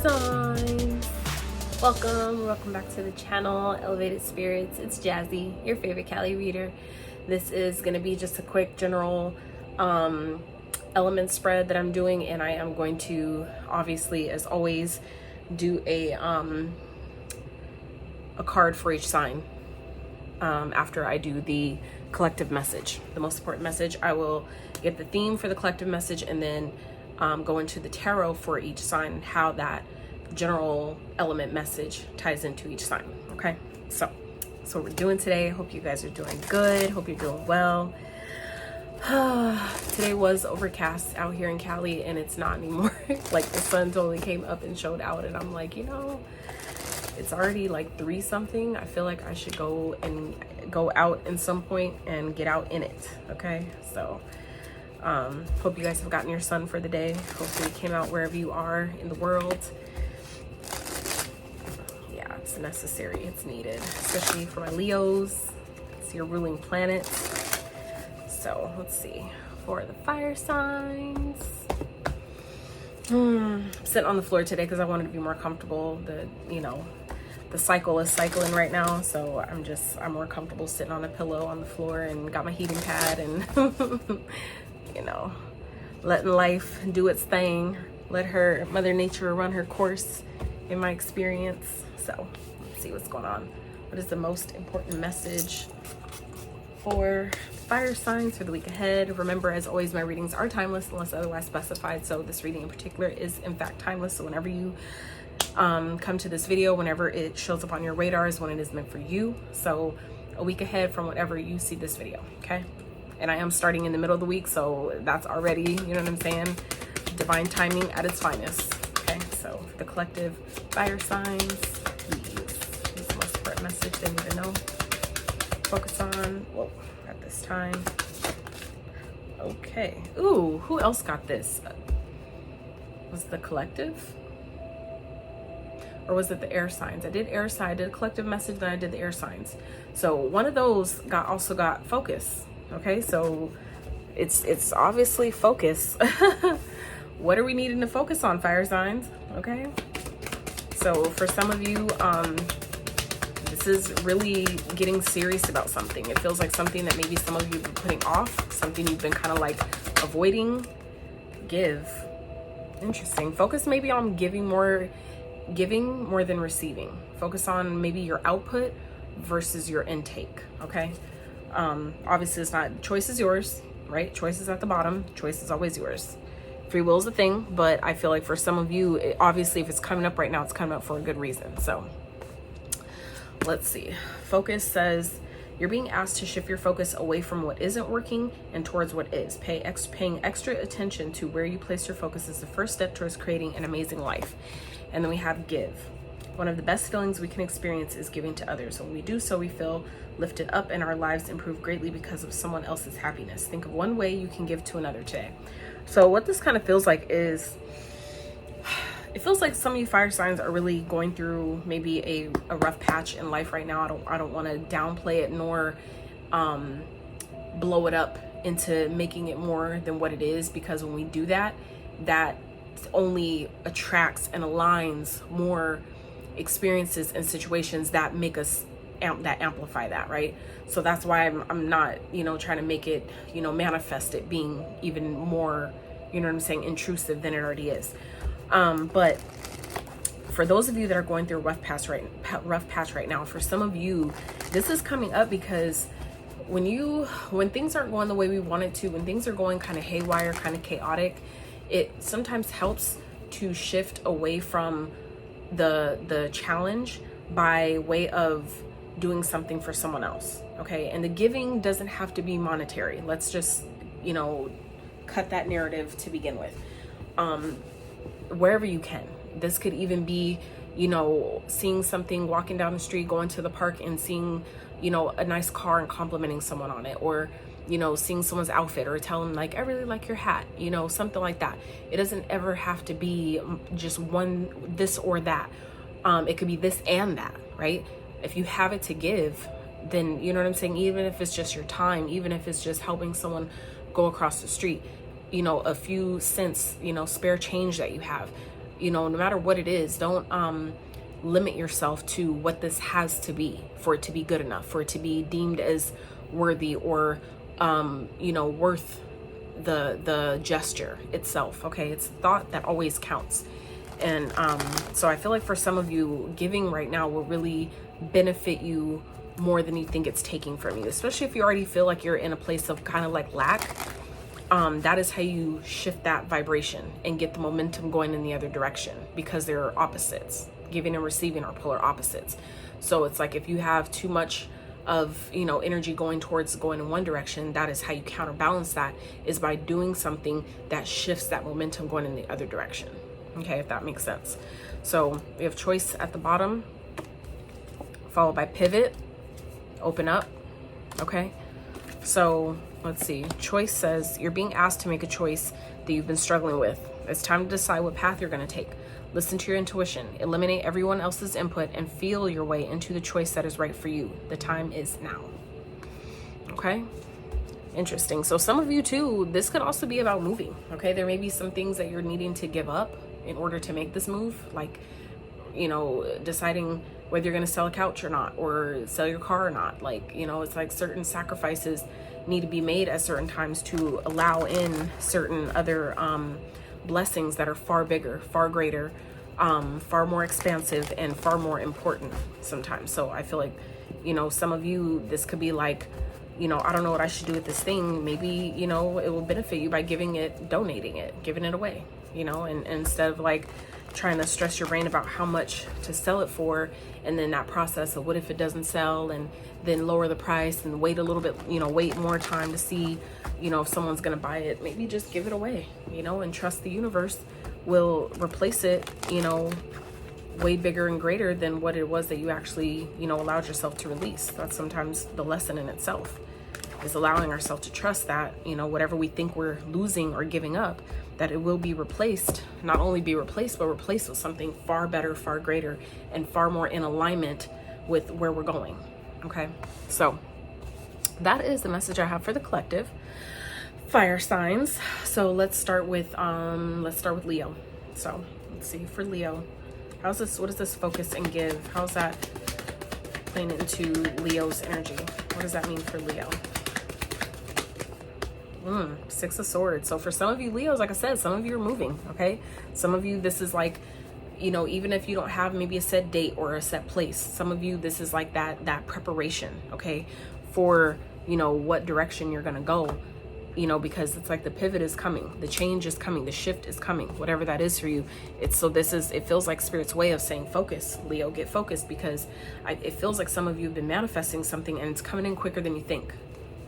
signs. Welcome back to the channel, Elevated Spirits. It's Jazi, your favorite Cali reader. This is going to be just a quick general element spread that I'm doing, and I am going to, obviously, as always, do a card for each sign after I do the collective message, the most important message. I will get the theme for the collective message and then go into the tarot for each sign and how that general element message ties into each sign. Okay, so what we're doing today. Hope you guys are doing good. Hope you're doing well. Today was overcast out here in Cali, and it's not anymore. Like, the sun totally came up and showed out, and I'm like, you know, it's already like 3 something. I feel like I should go out in some point and get out in it. Okay, so hope you guys have gotten your sun for the day. Hopefully it came out wherever you are in the world. Yeah, it's necessary, it's needed, especially for my Leos. It's your ruling planet. So let's see, for the fire signs. I'm sitting on the floor today because I wanted to be more comfortable. The cycle is cycling right now, so I'm more comfortable sitting on a pillow on the floor and got my heating pad and you know, letting life do its thing. Let Mother Nature run her course, in my experience. So let's see what's going on. What is the most important message for fire signs for the week ahead? Remember, as always, my readings are timeless unless otherwise specified. So this reading in particular is in fact timeless. So whenever you come to this video, whenever it shows up on your radar is when it is meant for you. So a week ahead from whenever you see this video, okay? And I am starting in the middle of the week, so that's already, you know what I'm saying, divine timing at its finest. Okay, so for the collective fire signs, please, this most important message they need to know. Focus on, whoa, at this time. Okay. Ooh, who else got this? Was it the collective? Or was it the air signs? I did air sign, I did a collective message, then I did the air signs. So one of those also got focus. Okay, so it's obviously focus. What are we needing to focus on, fire signs? Okay, so for some of you, this is really getting serious about something. It feels like something that maybe some of you have been putting off, something you've been kind of like avoiding. Give. Interesting. Focus maybe on giving more than receiving. Focus on maybe your output versus your intake. Okay, obviously it's not, choice is yours, right? Choice is at the bottom. Choice is always yours. Free will is a thing, but I feel like for some of you, obviously if it's coming up right now, it's coming up for a good reason. So let's see. Focus says you're being asked to shift your focus away from what isn't working and towards what is. Paying extra attention to where you place your focus is the first step towards creating an amazing life. And then we have give. One of the best feelings we can experience is giving to others. When we do so, we feel lifted up and our lives improve greatly because of someone else's happiness. Think of one way you can give to another today. So what this kind of feels like is, it feels like some of you fire signs are really going through maybe a rough patch in life right now. I don't want to downplay it nor blow it up into making it more than what it is, because when we do that, that only attracts and aligns more experiences and situations that make us amplify that, right? So that's why I'm not, trying to make it, manifest it being even more, you know what I'm saying, intrusive than it already is. But for those of you that are going through a rough patch right now, for some of you, this is coming up because when things aren't going the way we want it to, when things are going kind of haywire, kind of chaotic, it sometimes helps to shift away from the challenge by way of doing something for someone else. Okay, and the giving doesn't have to be monetary. Let's just cut that narrative to begin with. Wherever you can. This could even be seeing something, walking down the street, going to the park and seeing a nice car and complimenting someone on it, or seeing someone's outfit, or tell them like, I really like your hat, something like that. It doesn't ever have to be just this or that. It could be this and that, right? If you have it to give, then you know what I'm saying, even if it's just your time, even if it's just helping someone go across the street, a few cents, spare change that you have, you know, no matter what it is, don't limit yourself to what this has to be for it to be good enough, for it to be deemed as worthy or you know, worth the gesture itself. Okay, it's thought that always counts. And so I feel like for some of you, giving right now will really benefit you more than you think it's taking from you, especially if you already feel like you're in a place of kind of like lack. That is how you shift that vibration and get the momentum going in the other direction, because they're opposites. Giving and receiving are polar opposites. So it's like if you have too much of, you know, energy going in one direction, that is how you counterbalance that, is by doing something that shifts that momentum going in the other direction. Okay, if that makes sense. So we have choice at the bottom, followed by pivot, open up. Okay, so let's see. Choice says you're being asked to make a choice that you've been struggling with. It's time to decide what path you're going to take. Listen to your intuition, eliminate everyone else's input, and feel your way into the choice that is right for you. The time is now. Okay, interesting. So some of you too, this could also be about moving. Okay, there may be some things that you're needing to give up in order to make this move, like, you know, deciding whether you're going to sell a couch or not, or sell your car or not. Like, you know, it's like certain sacrifices need to be made at certain times to allow in certain other blessings that are far bigger, far greater, far more expansive, and far more important sometimes. So I feel like, you know, some of you, this could be like, you know, I don't know what I should do with this thing. Maybe, you know, it will benefit you by giving it, donating it, giving it away, you know, and instead of like trying to stress your brain about how much to sell it for, and then that process of what if it doesn't sell, and then lower the price and wait a little bit, you know, wait more time to see, you know, if someone's gonna buy it. Maybe just give it away, you know, and trust the universe will replace it, you know, way bigger and greater than what it was that you actually, you know, allowed yourself to release. That's sometimes the lesson in itself, is allowing ourselves to trust that, you know, whatever we think we're losing or giving up, that it will be replaced, not only be replaced, but replaced with something far better, far greater, and far more in alignment with where we're going. Okay, so that is the message I have for the collective fire signs. So let's start with Leo. So let's see, for Leo, how's this, what does this focus and give, how's that playing into Leo's energy? What does that mean for Leo? Six of Swords. So for some of you Leos, like I said, some of you are moving. Okay, some of you, this is like, you know, even if you don't have maybe a set date or a set place, some of you, this is like that preparation, okay, for, you know, what direction you're gonna go, you know, because it's like the pivot is coming, the change is coming, the shift is coming, whatever that is for you. It's, so this is, it feels like Spirit's way of saying focus, Leo, get focused, because it feels like some of you have been manifesting something and it's coming in quicker than you think.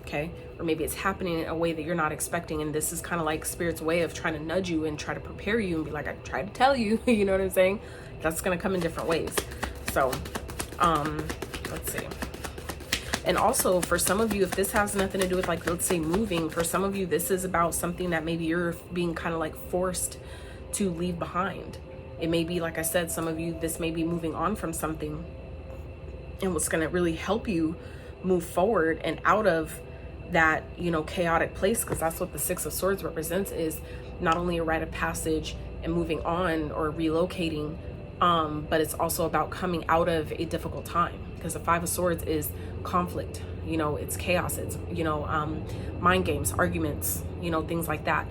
Okay, or maybe it's happening in a way that you're not expecting, and this is kind of like Spirit's way of trying to nudge you and try to prepare you and be like, I tried to tell you. You know what I'm saying? That's going to come in different ways. So let's see. And also for some of you, if this has nothing to do with, like, let's say moving, for some of you this is about something that maybe you're being kind of like forced to leave behind. It may be, like I said, some of you, this may be moving on from something, and what's going to really help you move forward and out of that, you know, chaotic place, because that's what the Six of Swords represents, is not only a rite of passage and moving on or relocating, but it's also about coming out of a difficult time, because the Five of Swords is conflict, you know, it's chaos, it's, you know, mind games, arguments, you know, things like that.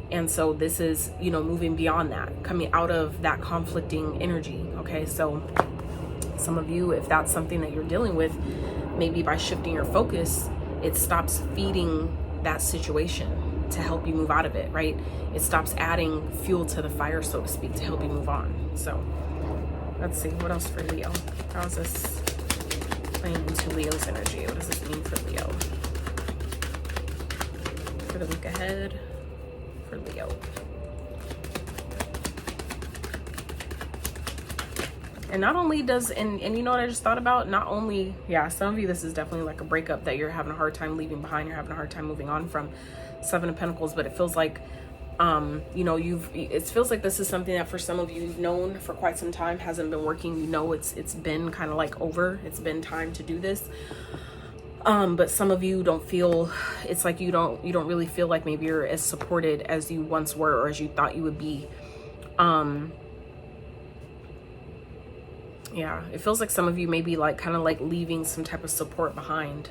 And so this is, you know, moving beyond that, coming out of that conflicting energy. Okay, so some of you, if that's something that you're dealing with, maybe by shifting your focus, it stops feeding that situation to help you move out of it, right? It stops adding fuel to the fire, so to speak, to help you move on. So let's see, what else for Leo? How is this playing into Leo's energy? What does this mean for Leo? For the week ahead, for Leo. And not only does, and you know what I just thought about? Not only, yeah, some of you, this is definitely like a breakup that you're having a hard time leaving behind, you're having a hard time moving on from, Seven of Pentacles, but it feels like, you know, it feels like this is something that for some of you, you've known for quite some time, hasn't been working. You know, it's been kind of like over, it's been time to do this. But some of you don't feel, it's like you don't really feel like maybe you're as supported as you once were, or as you thought you would be. Yeah, it feels like some of you may be like kind of like leaving some type of support behind.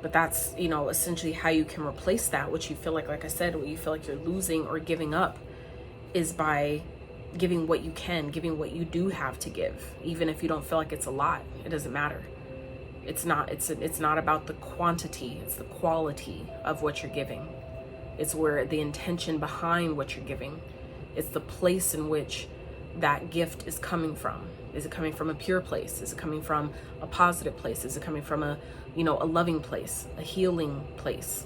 But that's, you know, essentially how you can replace that, which you feel like I said, what you feel like you're losing or giving up is by giving what you can, giving what you do have to give. Even if you don't feel like it's a lot, it doesn't matter. It's not about the quantity, it's the quality of what you're giving. It's where the intention behind what you're giving. It's the place in which that gift is coming from. Is it coming from a pure place? Is it coming from a positive place? Is it coming from a, you know, a loving place, a healing place?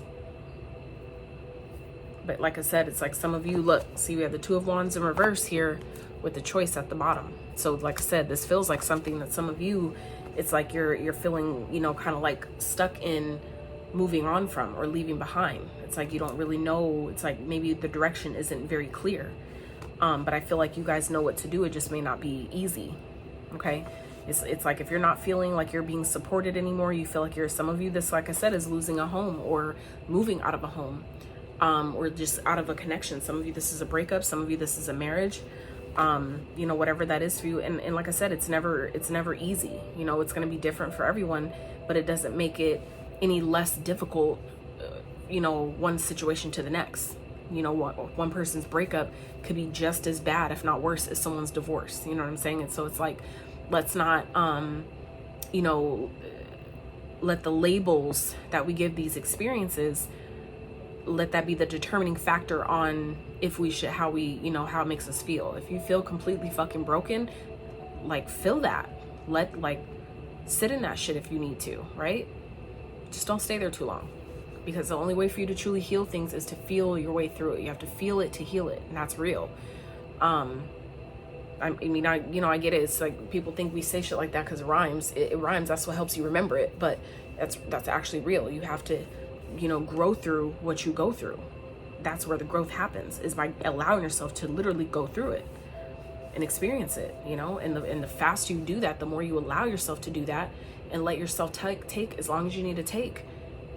But like I said, it's like some of you, look, see, we have the Two of Wands in reverse here with the choice at the bottom. So like I said, this feels like something that some of you, it's like you're feeling, you know, kind of like stuck in moving on from or leaving behind. It's like you don't really know. It's like maybe the direction isn't very clear. But I feel like you guys know what to do. It just may not be easy. Okay. It's like if you're not feeling like you're being supported anymore, you feel like some of you, this, like I said, is losing a home or moving out of a home, or just out of a connection. Some of you, this is a breakup. Some of you, this is a marriage. You know, whatever that is for you. And like I said, it's never easy. You know, it's going to be different for everyone, but it doesn't make it any less difficult, you know, one situation to the next. You know, one person's breakup could be just as bad, if not worse, as someone's divorce. You know what I'm saying? And so it's like, let's not, you know, let the labels that we give these experiences, let that be the determining factor on if we should, how we, you know, how it makes us feel. If you feel completely fucking broken, like, feel that. Sit in that shit if you need to, right? Just don't stay there too long. Because the only way for you to truly heal things is to feel your way through it. You have to feel it to heal it, and that's real. I mean, I get it. It's like people think we say shit like that because it rhymes. It rhymes. That's what helps you remember it. But that's actually real. You have to, you know, grow through what you go through. That's where the growth happens, is by allowing yourself to literally go through it and experience it. You know, and the faster you do that, the more you allow yourself to do that and let yourself take as long as you need to take.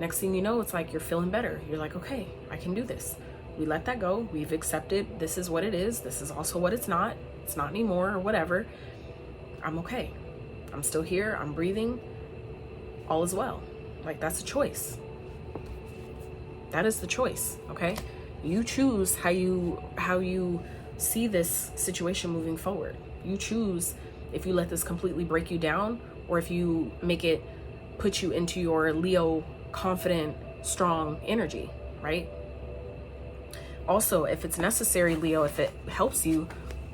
Next thing you know, it's like you're feeling better. You're like, okay, I can do this. We let that go. We've accepted this is what it is. This is also what it's not. It's not anymore or whatever. I'm okay. I'm still here. I'm breathing. All is well. Like, that's a choice. That is the choice, okay? You choose how you see this situation moving forward. You choose if you let this completely break you down or if you make it put you into your Leo confident, strong energy, right? Also, if it's necessary, Leo, if it helps you,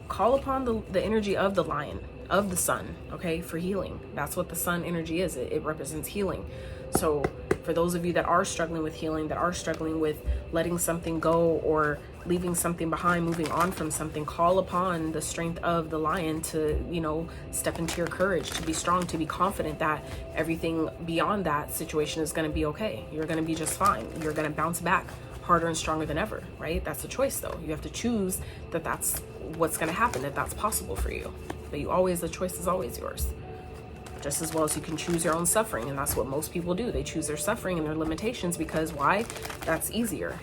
call upon the energy of the lion, of the sun, okay, for healing. That's what the sun energy is. It represents healing. So for those of you that are struggling with healing, that are struggling with letting something go or leaving something behind, moving on from something, call upon the strength of the lion to, you know, step into your courage, to be strong, to be confident that everything beyond that situation is going to be okay. You're going to be just fine. You're going to bounce back harder and stronger than ever, right? That's a choice, though. You have to choose that that's what's going to happen, that that's possible for you. But the choice is always yours. Just as well as you can choose your own suffering. And that's what most people do. They choose their suffering and their limitations because why? That's easier.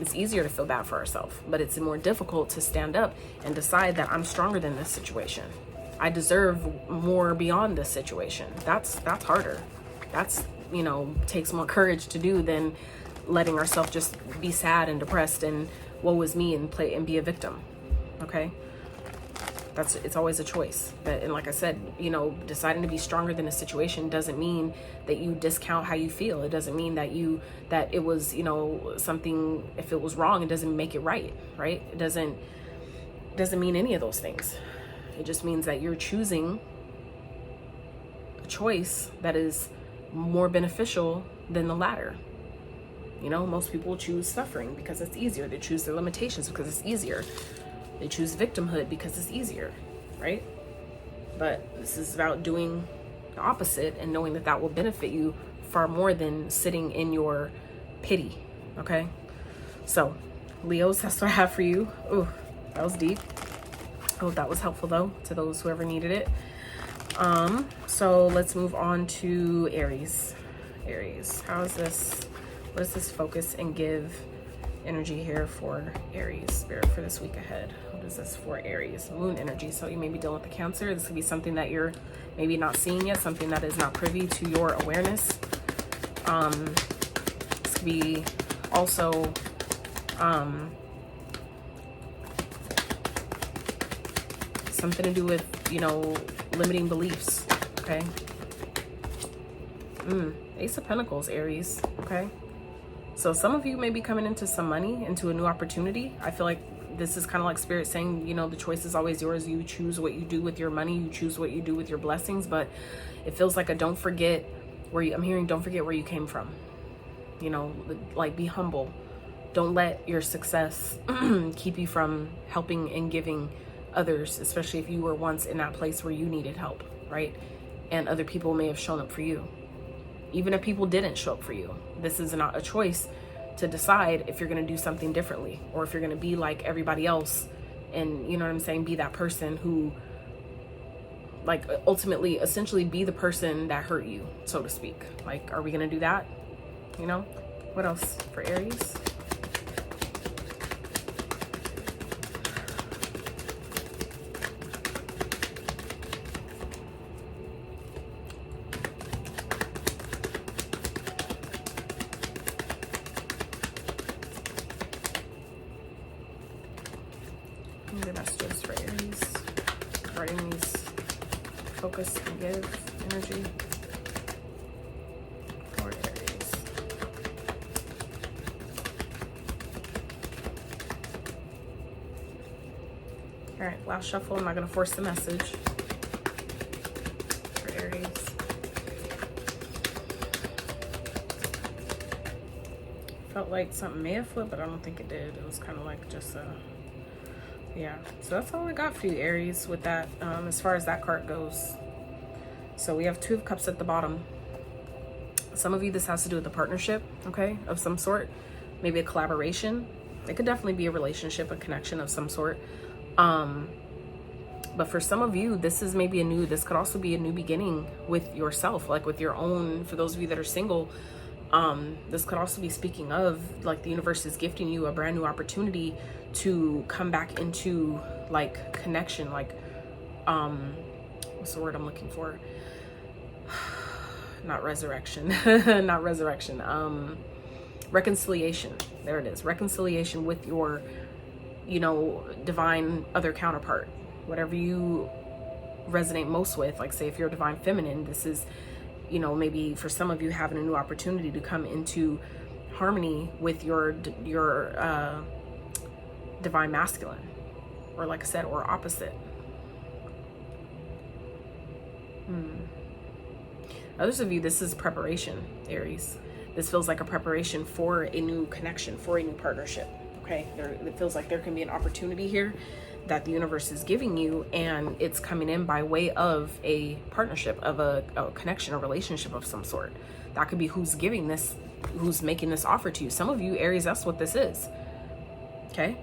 It's easier to feel bad for ourselves, but it's more difficult to stand up and decide that I'm stronger than this situation. I deserve more beyond this situation. That's harder. That's, you know, takes more courage to do than letting ourselves just be sad and depressed and woe is me and be a victim. Okay? It's always a choice. And like I said, you know, deciding to be stronger than a situation doesn't mean that you discount how you feel. It doesn't mean that it was, you know, something, if it was wrong, it doesn't make it right? It doesn't mean any of those things. It just means that you're choosing a choice that is more beneficial than the latter. You know, most people choose suffering because it's easier. They choose their limitations because it's easier. They choose victimhood because it's easier, right? But this is about doing the opposite and knowing that that will benefit you far more than sitting in your pity, okay? So, Leos, that's what I have for you. Ooh, that was deep. I hope that was helpful, though, to those who ever needed it. So let's move on to Aries. Aries, how is this? What does this focus and give energy here for Aries, Spirit, for this week ahead. What is this for Aries? Moon energy. So you may be dealing with the Cancer. This could be something that you're maybe not seeing yet, something that is not privy to your awareness. This could be also something to do with, you know, limiting beliefs. Okay. Ace of Pentacles, Aries. Okay. So some of you may be coming into some money, into a new opportunity. I feel like this is kind of like Spirit saying, you know, the choice is always yours. You choose what you do with your money. You choose what you do with your blessings. But it feels like a don't forget where you, I'm hearing don't forget where you came from. You know, like be humble. Don't let your success keep you from helping and giving others, especially if you were once in that place where you needed help, right? And other people may have shown up for you. Even if people didn't show up for you, this is not a choice to decide if you're going to do something differently or if you're going to be like everybody else and, you know what I'm saying, be that person who, like, ultimately, essentially be the person that hurt you, so to speak. Like, are we going to do that? You know? What else for Aries? The messages for Aries regarding these focus and give energy for Aries. All right, last shuffle. I'm not going to force the message for Aries. Felt like something may have flipped, but I don't think it did. It was kind of like just a... yeah, so that's all I got for you, Aries, with that, as far as that card goes. So we have Two of Cups at the bottom. Some of you, this has to do with a partnership, okay, of some sort. Maybe a collaboration. It could definitely be a relationship, a connection of some sort. But for some of you, this is maybe this could also be a new beginning with yourself, like with your own, for those of you that are single. This could also be speaking of, like, the universe is gifting you a brand new opportunity to come back into, like, connection, like, what's the word I'm looking for? Not resurrection, not resurrection, reconciliation. There it is. Reconciliation with your, you know, divine other counterpart, whatever you resonate most with. Like, say if you're divine feminine, this is, you know, maybe for some of you having a new opportunity to come into harmony with your divine masculine, or like I said, or opposite. Others of you, this is preparation, Aries. This feels like a preparation for a new connection, for a new partnership. Okay, it feels like there can be an opportunity here that the universe is giving you, and it's coming in by way of a partnership, of a connection, a relationship of some sort. That could be who's giving this, who's making this offer to you. Some of you, Aries, that's what this is. Okay,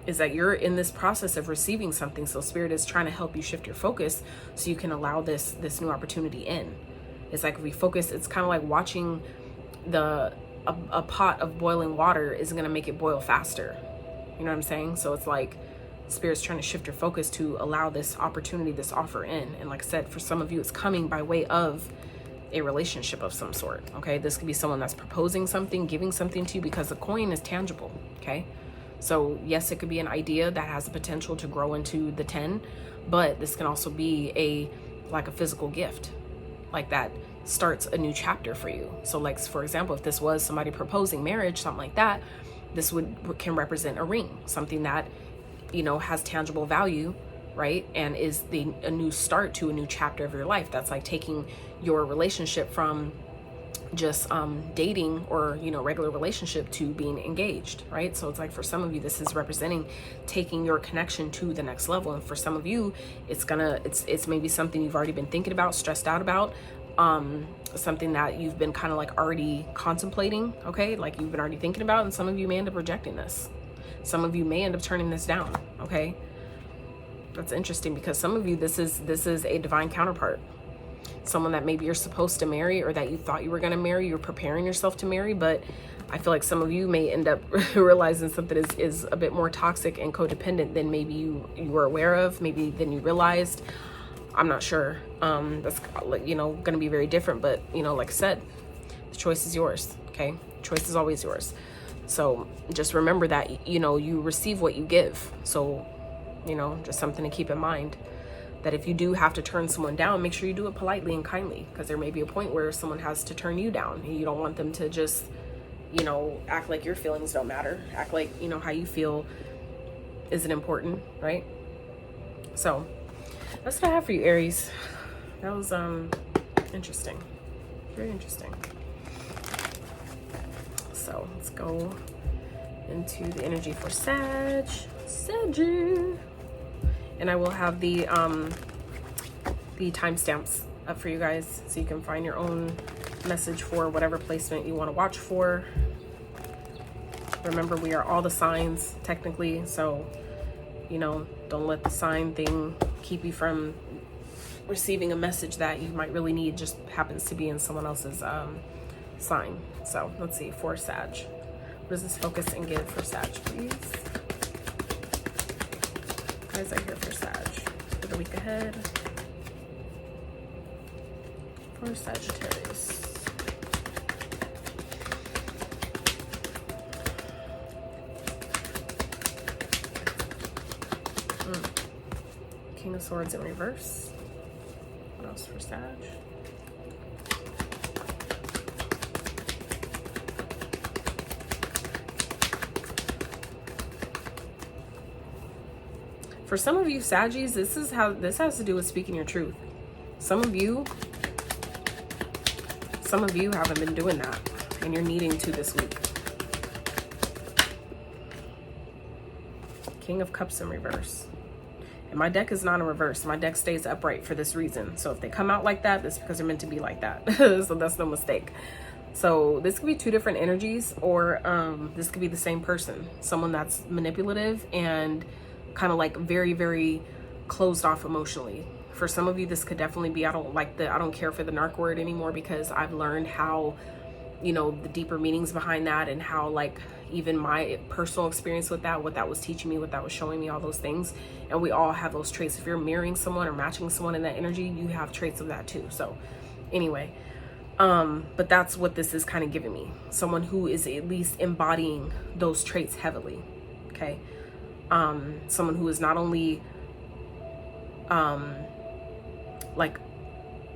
is that you're in this process of receiving something. So Spirit is trying to help you shift your focus so you can allow this new opportunity in. It's like refocus. It's kind of like watching a pot of boiling water is going to make it boil faster. You know what I'm saying? So it's like Spirit's trying to shift your focus to allow this opportunity, this offer in. And like I said, for some of you, it's coming by way of a relationship of some sort. Okay, this could be someone that's proposing something, giving something to you, because the coin is tangible. Okay, so yes, it could be an idea that has the potential to grow into the 10, but this can also be like a physical gift, like that starts a new chapter for you. So like, for example, if this was somebody proposing marriage, something like that, this can represent a ring, something that, you know, has tangible value, right? And is a new start to a new chapter of your life. That's like taking your relationship from just dating or, you know, regular relationship to being engaged, right? So it's like, for some of you, this is representing taking your connection to the next level. And for some of you, it's maybe something you've already been thinking about, stressed out about, something that you've been kind of like already contemplating, okay, like you've been already thinking about. And some of you may end up rejecting this. Some of you may end up turning this down. Okay, that's interesting, because some of you, this is a divine counterpart, someone that maybe you're supposed to marry, or that you thought you were going to marry, you're preparing yourself to marry, but I feel like some of you may end up realizing something is a bit more toxic and codependent than maybe you were aware of, maybe than you realized. I'm not sure. That's, you know, going to be very different. But, you know, like I said, the choice is yours. Okay. Choice is always yours. So just remember that, you know, you receive what you give. So, you know, just something to keep in mind, that if you do have to turn someone down, make sure you do it politely and kindly, because there may be a point where someone has to turn you down and you don't want them to just, you know, act like your feelings don't matter. Act like, you know, how you feel isn't important, right? So that's what I have for you, Aries. That was interesting. Very interesting. So let's go into the energy for Saggy. And I will have the timestamps up for you guys, so you can find your own message for whatever placement you want to watch for. Remember, we are all the signs technically, so, you know, don't let the sign thing keep you from receiving a message that you might really need, just happens to be in someone else's sign. So let's see, for Sag, what does this focus and give for Sag, please? What is I here for Sag for the week ahead? For Sagittarius. King of Swords in reverse. What else for Sag? For some of you Saggies, this has to do with speaking your truth. Some of you haven't been doing that, and you're needing to this week. King of Cups in reverse. And my deck is not in reverse. My deck stays upright for this reason. So if they come out like that, that's because they're meant to be like that. So that's no mistake. So this could be two different energies, or this could be the same person. Someone that's manipulative and kind of like very, very closed off emotionally. For some of you, this could definitely be, I don't care for the narc word anymore, because I've learned how, you know, the deeper meanings behind that, and how, like, even my personal experience with that, what that was teaching me, what that was showing me, all those things. And we all have those traits. If you're mirroring someone or matching someone in that energy, you have traits of that too. So anyway, but that's what this is kind of giving me. Someone who is at least embodying those traits heavily. Okay. Someone who is not only like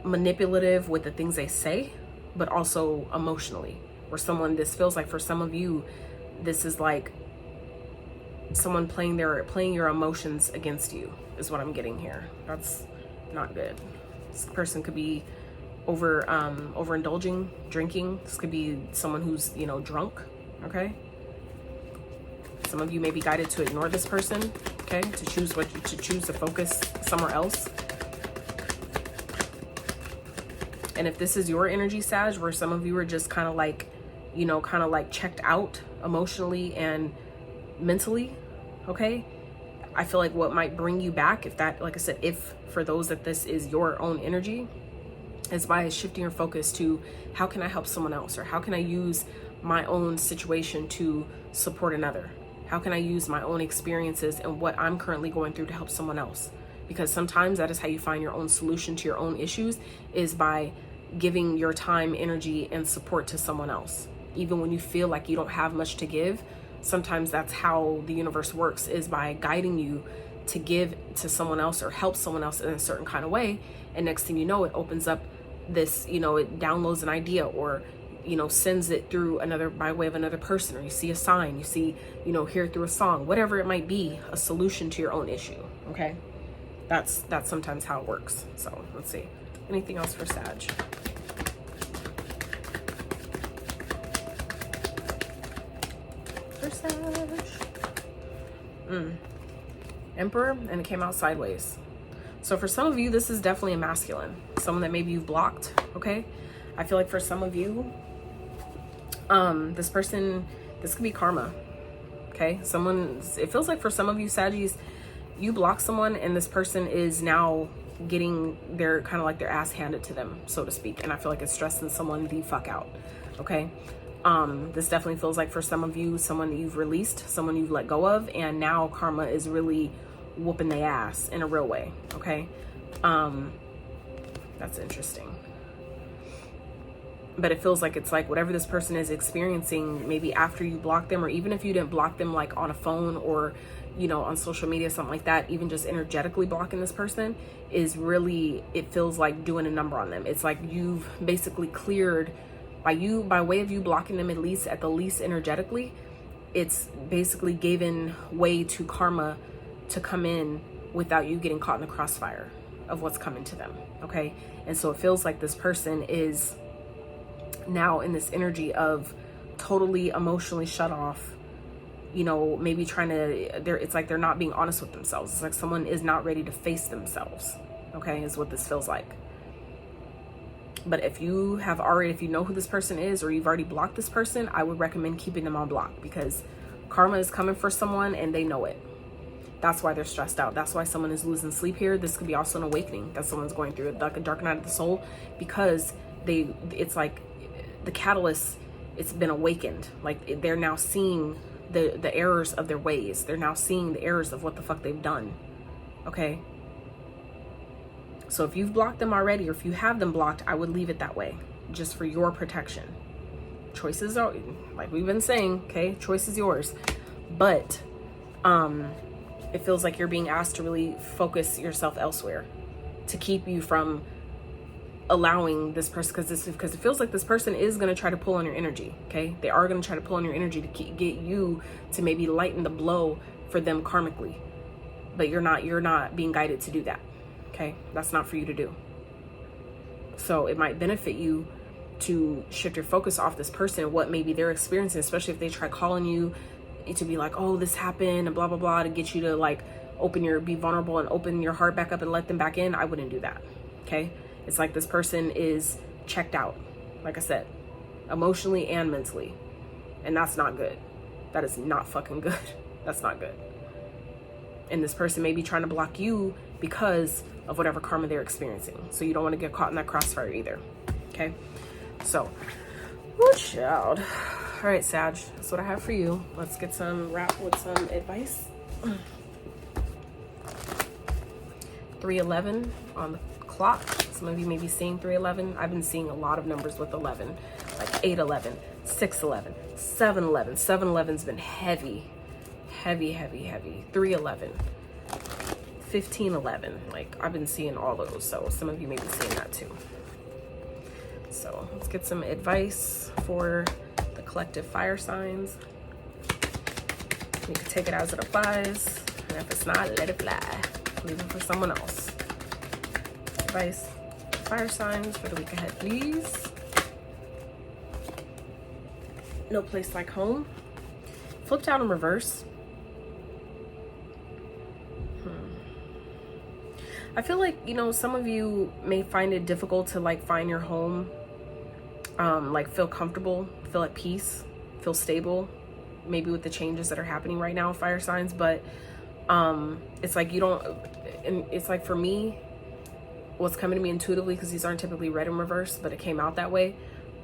manipulative with the things they say, but also emotionally. Or someone, this feels like for some of you, this is like someone playing your emotions against you, is what I'm getting here. That's not good. This person could be overindulging, drinking. This could be someone who's, you know, drunk. Okay. Some of you may be guided to ignore this person, okay, to choose to focus somewhere else. And if this is your energy, Sag, where some of you are just kind of like, you know, kind of like checked out emotionally and mentally, okay, I feel like what might bring you back, if that, like I said, if for those that this is your own energy, is by shifting your focus to how can I help someone else, or how can I use my own situation to support another? How can I use my own experiences and what I'm currently going through to help someone else? Because sometimes that is how you find your own solution to your own issues, is by giving your time, energy, and support to someone else. Even when you feel like you don't have much to give, sometimes that's how the universe works, is by guiding you to give to someone else or help someone else in a certain kind of way. And next thing you know, it opens up this, you know, it downloads an idea, or, you know, sends it through another, by way of another person, or you see a sign, you see, you know, hear it through a song, whatever it might be, a solution to your own issue. Okay. That's sometimes how it works. So let's see. Anything else for Sag? For Sag. Emperor, and it came out sideways. So for some of you, this is definitely a masculine. Someone that maybe you've blocked, okay? I feel like for some of you, this person, this could be karma, okay? It feels like for some of you, Saggies, you block someone and this person is now getting their kind of like their ass handed to them, so to speak. And I feel like it's stressing someone the fuck out, okay? This definitely feels like for some of you, someone that you've released, someone you've let go of, and now karma is really whooping their ass in a real way. Okay. That's interesting. But it feels like it's like whatever this person is experiencing, maybe after you block them, or even if you didn't block them like on a phone or, you know, on social media, something like that, even just energetically blocking this person is really, it feels like doing a number on them. It's like you've basically cleared by way of you blocking them, at least energetically, it's basically given way to karma to come in without you getting caught in the crossfire of what's coming to them. Okay. And so it feels like this person is now in this energy of totally emotionally shut off, you know, maybe trying to, it's like they're not being honest with themselves. It's like someone is not ready to face themselves. Okay, is what this feels like. But if you know who this person is, or you've already blocked this person, I would recommend keeping them on block, because karma is coming for someone and they know it. That's why they're stressed out. That's why someone is losing sleep here. This could be also an awakening that someone's going through, like a dark night of the soul, because it's like the catalyst, it's been awakened. Like they're now seeing the errors of their ways. They're now seeing the errors of what the fuck they've done. Okay. So if you've blocked them already, or if you have them blocked, I would leave it that way, just for your protection. Choices are, like we've been saying, okay, choice is yours. But it feels like you're being asked to really focus yourself elsewhere, to keep you from allowing this person, because it feels like this person is going to try to pull on your energy. Okay, they are going to try to pull on your energy to get you to maybe lighten the blow for them karmically, but you're not being guided to do that. Okay, that's not for you to do. So it might benefit you to shift your focus off this person and what maybe they're experiencing, especially if they try calling you to be like, oh, this happened and blah blah blah, to get you to like be vulnerable and open your heart back up and let them back in. I wouldn't do that. Okay, it's like this person is checked out, like I said, emotionally and mentally, and that's not good. That is not fucking good. That's not good. And this person may be trying to block you because of whatever karma they're experiencing. So you don't want to get caught in that crossfire either. Okay. So, oh child. All right, Sag, that's what I have for you. Let's get some wrap with some advice. 311 on the clock. Some of you may be seeing 311. I've been seeing a lot of numbers with 11, like 811, 611, 711. 711's been heavy. 311, 1511. Like I've been seeing all those. So some of you may be seeing that too. So let's get some advice for the collective fire signs. You can take it as it applies, and if it's not, let it fly. Leave it for someone else. Advice, fire signs for the week ahead, please. No place like home. Flipped out in reverse. I feel like, you know, some of you may find it difficult to like find your home, like feel comfortable, feel at peace, feel stable, maybe with the changes that are happening right now, fire signs. But it's like you don't, and it's like for me, what's coming to me intuitively, because these aren't typically read in reverse, but it came out that way.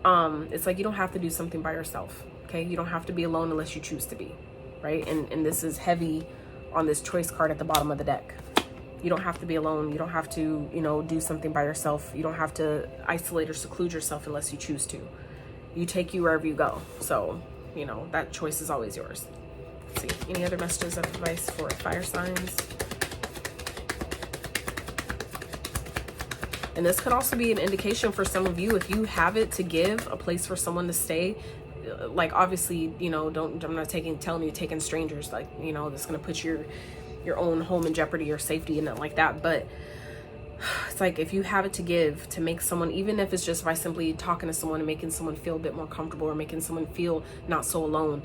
It's like you don't have to do something by yourself. Okay, you don't have to be alone unless you choose to be, right? And this is heavy on this choice card at the bottom of the deck. You don't have to be alone. You don't have to, you know, do something by yourself. You don't have to isolate or seclude yourself unless you choose to. You take you wherever you go. So, you know, that choice is always yours. Let's see, any other messages of advice for fire signs? And this could also be an indication for some of you, if you have it to give, a place for someone to stay. Like obviously, you know, I'm not telling you taking strangers, like, you know, that's going to put your own home in jeopardy or safety and nothing like that. But it's like, if you have it to give, to make someone, even if it's just by simply talking to someone and making someone feel a bit more comfortable, or making someone feel not so alone,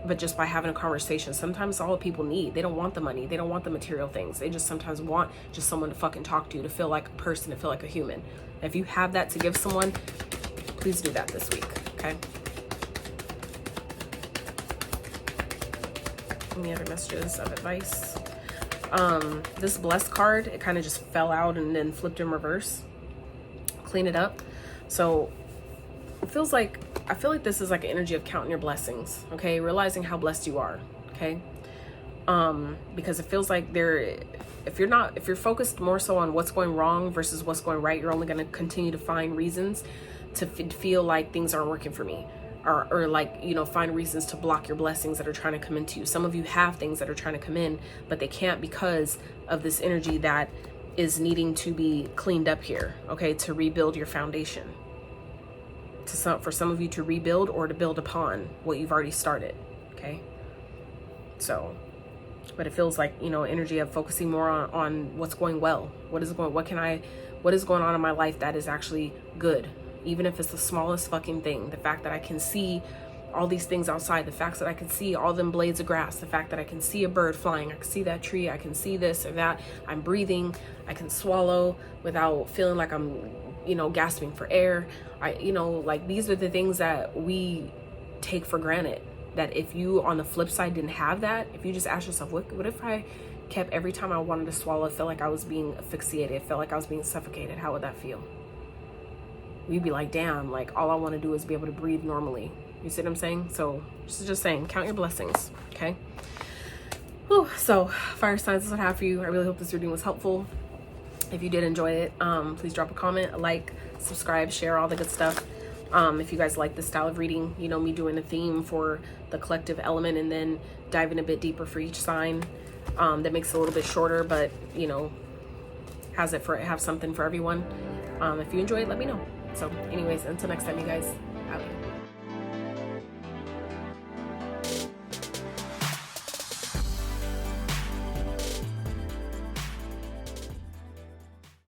but just by having a conversation. Sometimes all people need, they don't want the money, they don't want the material things, they just sometimes want just someone to fucking talk to feel like a person, to feel like a human. If you have that to give someone, please do that this week. Okay, any other messages of advice? This blessed card, it kind of just fell out and then flipped in reverse. Clean it up. So it feels like I feel like this is like an energy of counting your blessings, okay? Realizing how blessed you are, okay? Because it feels like if you're focused more so on what's going wrong versus what's going right, you're only going to continue to find reasons to feel like things aren't working for me, or like, you know, find reasons to block your blessings that are trying to come into you. Some of you have things that are trying to come in, but they can't because of this energy that is needing to be cleaned up here, okay, to rebuild your foundation. For some of you to rebuild or to build upon what you've already started, okay? So, but it feels like, you know, energy of focusing more on what's going well. What is going on in my life that is actually good? Even if it's the smallest fucking thing. The fact that I can see all these things outside, the fact that I can see all them blades of grass, the fact that I can see a bird flying, I can see that tree, I can see this or that, I'm breathing, I can swallow without feeling like I'm, you know, gasping for air. You know, like, these are the things that we take for granted. That if you, on the flip side, didn't have that, if you just ask yourself, what if I kept, every time I wanted to swallow, it felt like I was being asphyxiated, it felt like I was being suffocated, how would that feel? You'd be like, damn, like, all I want to do is be able to breathe normally. You see what I'm saying? So just saying, count your blessings, okay? Whew. So fire signs, is what I have for you. I really hope this reading was helpful. If you did enjoy it, please drop a comment, a like, subscribe, share, all the good stuff. If you guys like this style of reading, you know, me doing a theme for the collective element and then diving a bit deeper for each sign, that makes it a little bit shorter, but, you know, have something for everyone. If you enjoy it, let me know. So anyways, until next time, you guys, out.